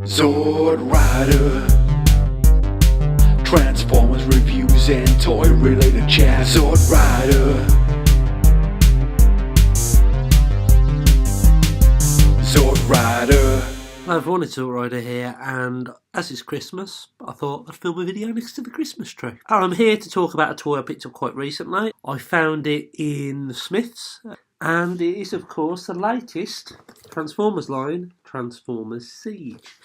Sword Rider, Transformers reviews and toy related chat. Sword Rider, Sword Rider. Hi everyone, it's Sword Rider here, and as it's Christmas, I thought I'd film a video next to the Christmas tree. I'm here to talk about a toy I picked up quite recently. I found it in Smith's, and it is of course the latest Transformers line, Transformers Siege.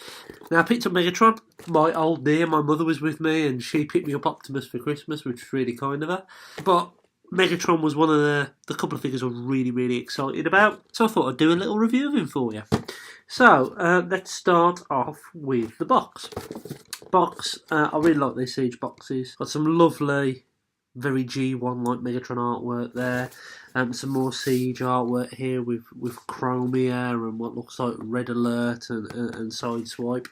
Now I picked up Megatron. My old dear, my mother was with me and she picked me up Optimus for Christmas, which was really kind of her. But Megatron was one of the couple of figures I was really excited about, so I thought I'd do a little review of him for you. So, let's start off with the box. I really like these Siege boxes. Got some lovely, very G1 like Megatron artwork there. Some more Siege artwork here with Chromia and what looks like Red Alert and Sideswipe.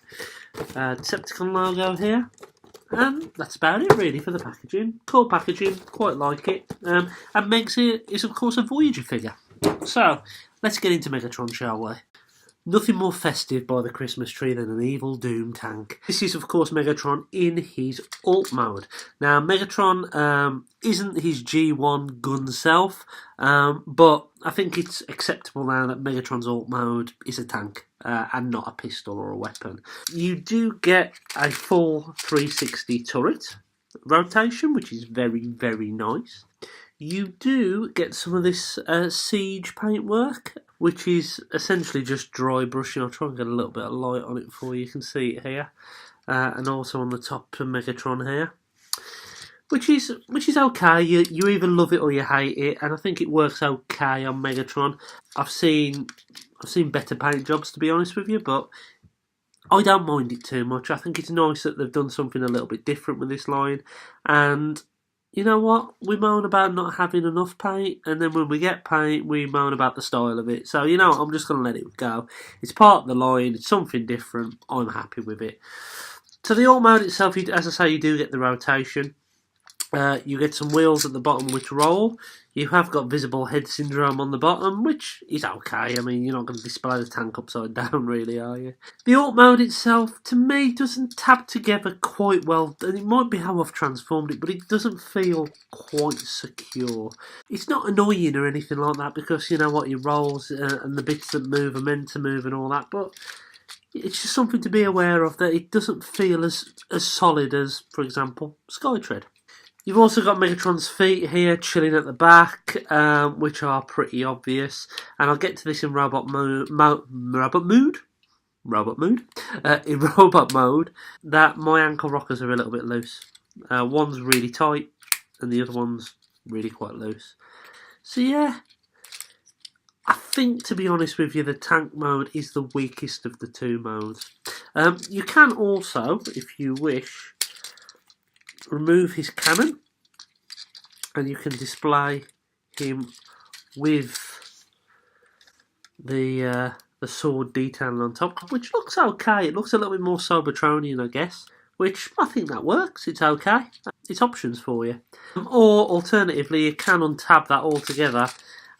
Decepticon logo here. And that's about it really for the packaging. Cool packaging, quite like it. And Megs is of course a Voyager figure. So, let's get into Megatron, shall we? Nothing more festive by the Christmas tree than an evil Doom tank. This is of course Megatron in his alt mode. Now Megatron isn't his G1 gun self, but I think it's acceptable now that Megatron's alt mode is a tank and not a pistol or a weapon. You do get a full 360 turret rotation, which is very nice. You do get some of this Siege paintwork, which is essentially just dry brushing. I'll try and get a little bit of light on it for you. You can see it here, and also on the top of Megatron here, which is okay. You either love it or you hate it, and I think it works okay on Megatron. I've seen better paint jobs, to be honest with you, but I don't mind it too much. I think it's nice that they've done something a little bit different with this line, and you know what? We moan about not having enough paint, and then when we get paint, we moan about the style of it. So, you know, I'm just going to let it go. It's part of the line. It's something different. I'm happy with it. So the alt mode itself, as I say, you do get the rotation. You get some wheels at the bottom which roll. You have got visible head syndrome on the bottom, which is okay. I mean, you're not going to display the tank upside down, really, are you? The alt mode itself, to me, doesn't tab together quite well. And it might be how I've transformed it, but it doesn't feel quite secure. It's not annoying or anything like that, because you know what, it rolls and the bits that move are meant to move and all that, but it's just something to be aware of, that it doesn't feel as solid as, for example, Skytread. You've also got Megatron's feet here chilling at the back, which are pretty obvious. And I'll get to this in robot mode, that my ankle rockers are a little bit loose. One's really tight and the other one's really quite loose. So yeah, I think, to be honest with you, the tank mode is the weakest of the two modes. You can also, if you wish, remove his cannon, and you can display him with the sword detailing on top, which looks okay. It looks a little bit more Cybertronian, I guess, which I think that works. It's okay. It's options for you. Or alternatively, you can untab that altogether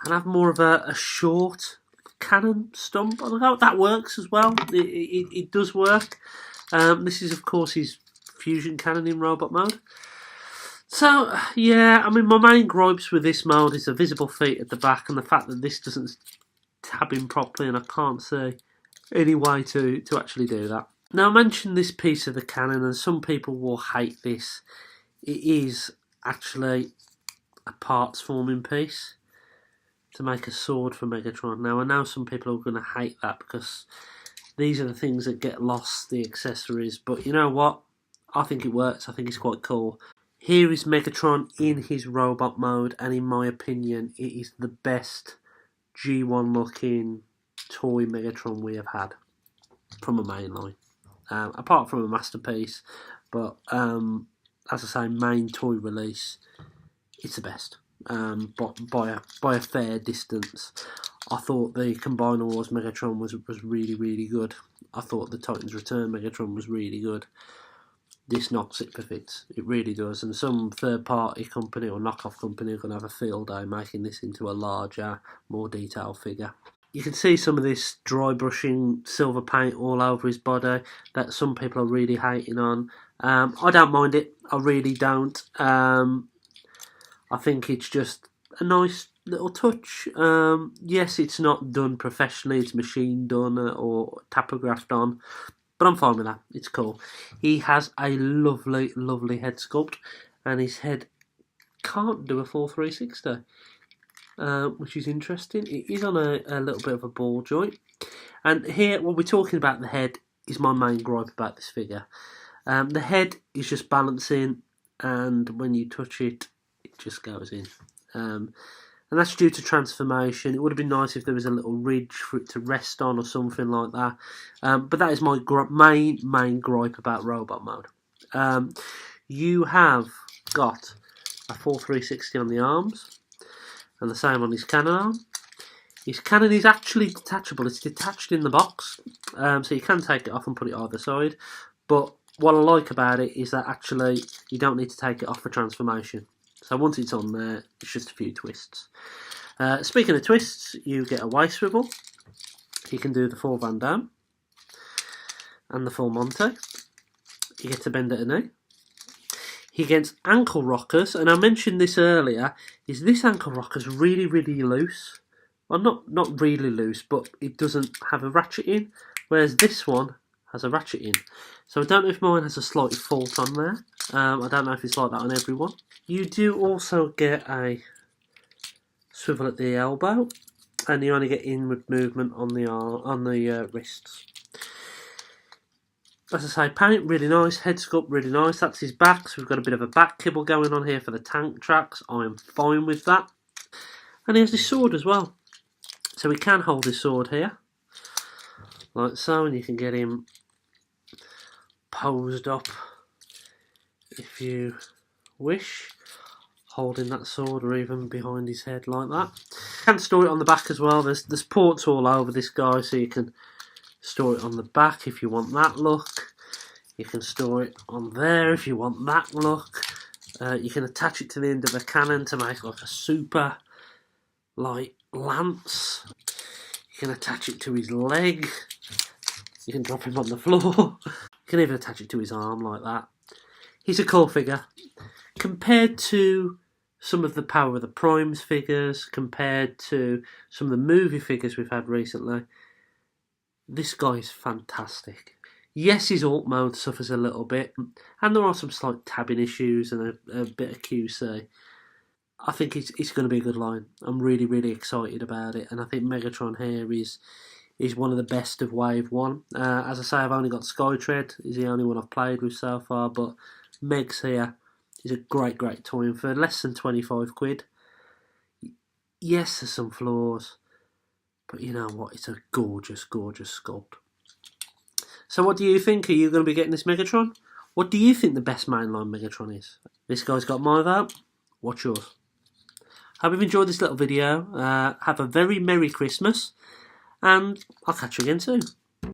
and have more of a short cannon stump. That works as well. It does work. This is of course his fusion cannon in robot mode. So yeah, I mean, my main gripes with this mode is the visible feet at the back and the fact that this doesn't tab in properly, and I can't see any way to actually do that. Now I mentioned this piece of the cannon, and some people will hate this. It is actually a parts forming piece to make a sword for Megatron. Now I know some people are going to hate that because these are the things that get lost, the accessories, but you know what? I think it works. I think it's quite cool. Here is Megatron in his robot mode, and in my opinion, it is the best G1 looking toy Megatron we have had from a main line. Apart from a masterpiece, but as I say, main toy release, it's the best. But by a fair distance. I thought the Combiner Wars Megatron was really good. I thought the Titans Return Megatron was really good. This knocks it for fits. It really does. And some third-party company or knockoff company are going to have a field day making this into a larger, more detailed figure. You can see some of this dry brushing silver paint all over his body that some people are really hating on. I don't mind it, I really don't. I think it's just a nice little touch. Yes, it's not done professionally, it's machine done or tapographed on, but I'm fine with that, it's cool. He has a lovely, lovely head sculpt, and his head can't do a full 360. Which is interesting. It is on a little bit of a ball joint. And here, when we're talking about the head, is my main gripe about this figure. The head is just balancing, and when you touch it, it just goes in. And that's due to transformation. It would have been nice if there was a little ridge for it to rest on or something like that. But that is my main gripe about robot mode. You have got a full 360 on the arms, and the same on his cannon arm. His cannon is actually detachable. It's detached in the box, so you can take it off and put it either side. But what I like about it is that actually you don't need to take it off for transformation. So once it's on there, it's just a few twists. Speaking of twists, you get a waist swivel. You can do the full Van Damme and the full Monte. You get to bend at a knee. He gets ankle rockers, and I mentioned this earlier, is this ankle rocker's really, really loose. Well, not really loose, but it doesn't have a ratchet in, whereas this one has a ratchet in. So I don't know if mine has a slight fault on there. I don't know if it's like that on everyone. You do also get a swivel at the elbow, and you only get inward movement on the arm, on the wrists. As I say, paint really nice, head sculpt really nice. That's his back, so we've got a bit of a back kibble going on here for the tank tracks. I am fine with that. And he has his sword as well. So he can hold his sword here, like so, and you can get him posed up if you wish, holding that sword or even behind his head like that. You can store it on the back as well. There's ports all over this guy, so you can store it on the back if you want that look. You can store it on there if you want that look. You can attach it to the end of a cannon to make like a super light lance. You can attach it to his leg. You can drop him on the floor. You can even attach it to his arm like that. He's a cool figure. Compared to some of the Power of the Primes figures, compared to some of the movie figures we've had recently, this guy is fantastic. Yes, his alt mode suffers a little bit, and there are some slight tabbing issues and a bit of QC. I think it's going to be a good line. I'm really, really excited about it, and I think Megatron here is one of the best of Wave 1. As I say, I've only got Skytread. He's the only one I've played with so far, but Megs here is a great, great toy, and for less than 25 quid. Yes, there's some flaws, but you know what? It's a gorgeous, gorgeous sculpt. So what do you think? Are you going to be getting this Megatron? What do you think the best mainline Megatron is? This guy's got my vote. What's yours? Hope you've enjoyed this little video. Have a very Merry Christmas, and I'll catch you again soon.